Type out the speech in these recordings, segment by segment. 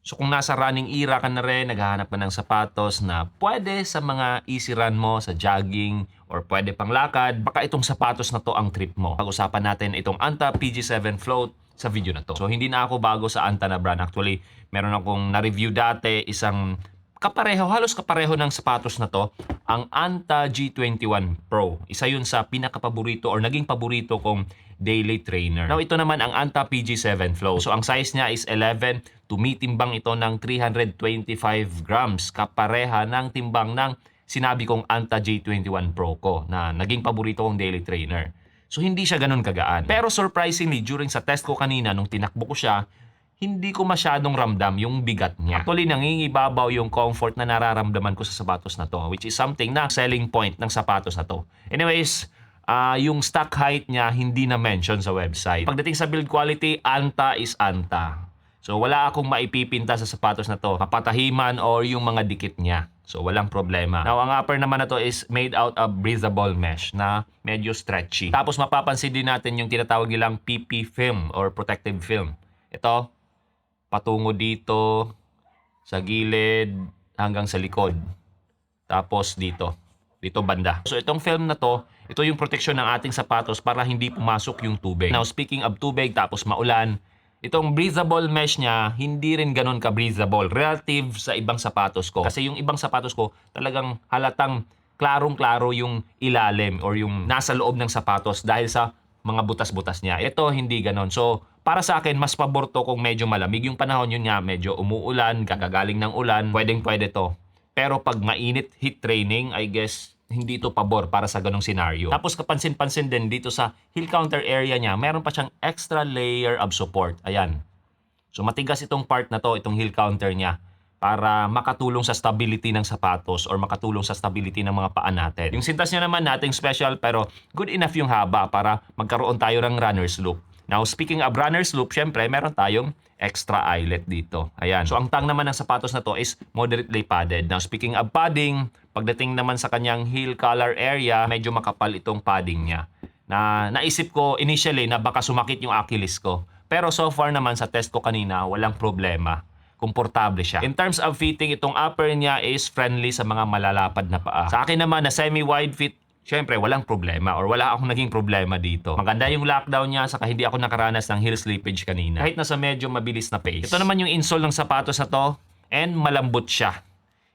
So kung nasa running era ka na rin, naghahanap ka ng sapatos na pwede sa mga easy run mo, sa jogging, or pwede pang lakad, baka itong sapatos na to ang trip mo. Pag-usapan natin itong Anta PG7 Float sa video na to. So hindi na ako bago sa Anta na brand. Actually, meron akong na-review dati, isang kapareho, halos kapareho ng sapatos na to, ang Anta G21 Pro. Isa yun sa pinakapaborito or naging paborito kong daily trainer. Now ito naman ang Anta PG7 Flow. So ang size niya is 11, tumitimbang ito ng 325 grams. Kapareha ng timbang ng sinabi kong Anta G21 Pro ko na naging paborito kong daily trainer. So hindi siya ganun kagaan. Pero surprisingly, during sa test ko kanina nung tinakbo ko siya, hindi ko masyadong ramdam yung bigat niya. Actually, nangingibabaw yung comfort na nararamdaman ko sa sapatos na to, which is something na selling point ng sapatos na to. Anyways, yung stock height niya hindi na mention sa website. Pagdating sa build quality, Anta is Anta. So wala akong maipipinta sa sapatos na to, kapatahiman or yung mga dikit niya. So walang problema. Now ang upper naman na to is made out of breathable mesh na medyo stretchy. Tapos mapapansin din natin yung tinatawag nilang PP film or protective film. Ito, patungo dito, sa gilid, hanggang sa likod. Tapos dito banda. So itong film na to, ito yung protection ng ating sapatos para hindi pumasok yung tubig. Now speaking of tubig tapos maulan, itong breathable mesh niya hindi rin ganun ka-breathable relative sa ibang sapatos ko. Kasi yung ibang sapatos ko talagang halatang klarong-klaro yung ilalim or yung nasa loob ng sapatos dahil sa mga butas-butas niya. Ito hindi ganun. So para sa akin mas pabor to kung medyo malamig yung panahon, yun nga medyo umuulan, gagagaling ng ulan, pwedeng-pwede to. Pero pag mainit heat training, I guess hindi ito pabor para sa ganong senaryo. Tapos kapansin-pansin din dito sa heel counter area niya, meron pa siyang extra layer of support. Ayan. So matigas itong part na to, itong heel counter niya, para makatulong sa stability ng sapatos or makatulong sa stability ng mga paa natin. Yung sintas niya naman nating special pero good enough yung haba para magkaroon tayo ng runner's loop. Now speaking of runner's loop, syempre meron tayong extra eyelet dito. Ayan. So ang tang naman ng sapatos na to is moderately padded. Now speaking of padding, pagdating naman sa kanyang heel collar area, medyo makapal itong padding niya. Na naisip ko initially na baka sumakit yung Achilles ko. Pero so far naman sa test ko kanina, walang problema. Komportable siya. In terms of fitting, itong upper niya is friendly sa mga malalapad na paa. Sa akin naman na semi-wide fit, syempre walang problema or wala akong naging problema dito. Maganda yung lockdown niya saka hindi ako nakaranas ng heel slippage kanina. Kahit nasa medyo mabilis na pace. Ito naman yung insole ng sapatos na to and malambot siya.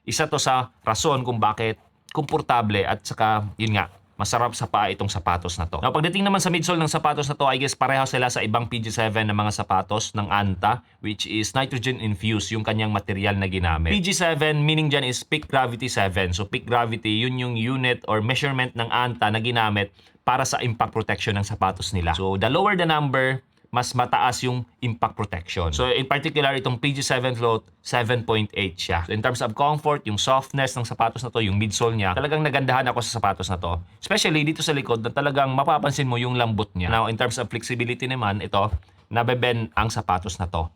Isa to sa rason kung bakit komportable at saka yun nga, masarap sa paa itong sapatos na to. Now, pagdating naman sa midsole ng sapatos na to, I guess pareho sila sa ibang PG7 na mga sapatos ng Anta, which is nitrogen-infused yung kanyang material na ginamit. PG7, meaning dyan is peak gravity 7. So peak gravity, yun yung unit or measurement ng Anta na ginamit para sa impact protection ng sapatos nila. So the lower the number, mas mataas yung impact protection. So in particular, itong PG7 Float, 7.8 siya. So in terms of comfort, yung softness ng sapatos na to, yung midsole niya, talagang nagandahan ako sa sapatos na to. Especially dito sa likod na talagang mapapansin mo yung lambot niya. Now in terms of flexibility naman, ito, nabebend ang sapatos na to.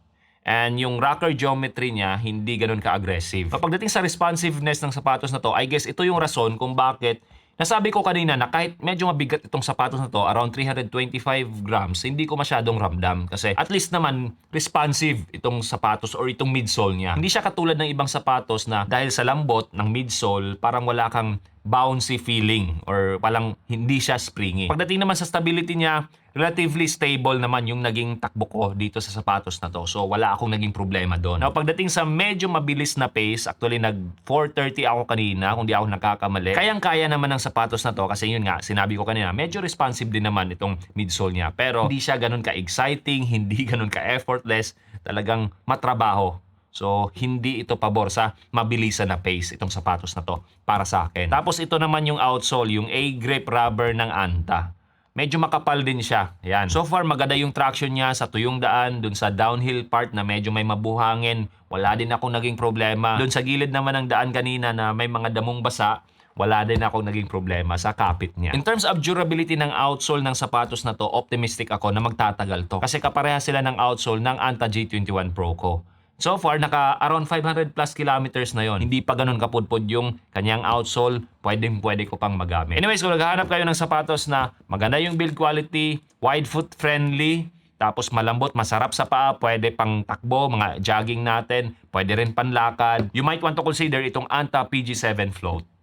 And yung rocker geometry niya, hindi ganun ka-aggressive. Pagdating sa responsiveness ng sapatos na to, I guess ito yung rason kung bakit nasabi ko kanina na kahit medyo mabigat itong sapatos na to, around 325 grams, hindi ko masyadong ramdam. Kasi at least naman, responsive itong sapatos or itong midsole niya. Hindi siya katulad ng ibang sapatos na dahil sa lambot ng midsole, parang wala kang bouncy feeling or palang hindi siya springy. Pagdating naman sa stability niya, relatively stable naman yung naging takbo ko dito sa sapatos na to. So wala akong naging problema doon. Now pagdating sa medyo mabilis na pace, actually nag 4:30 ako kanina kung di ako nagkakamali. Kayang-kaya naman ng sapatos na to kasi yun nga, sinabi ko kanina, medyo responsive din naman itong midsole niya. Pero hindi siya ganun ka-exciting, hindi ganun ka-effortless, talagang matrabaho. So, hindi ito pabor sa mabilisan na pace itong sapatos na to para sa akin. Tapos ito naman yung outsole, yung A-grip rubber ng Anta. Medyo makapal din siya. Ayan. So far, maganda yung traction niya sa tuyong daan, dun sa downhill part na medyo may mabuhangin. Wala din akong naging problema. Dun sa gilid naman ng daan kanina na may mga damong basa, wala din akong naging problema sa kapit niya. In terms of durability ng outsole ng sapatos na to, optimistic ako na magtatagal to. Kasi kapareha sila ng outsole ng Anta G21 Pro ko. So far, around 500 plus kilometers na yon. Hindi pa ganun kapudpod yung kanyang outsole. Pwede ko pang magamit. Anyways, kung naghahanap kayo ng sapatos na maganda yung build quality, wide foot friendly, tapos malambot, masarap sa paa, pwede pang takbo, mga jogging natin, pwede rin panlakad. You might want to consider itong Anta PG7 Float.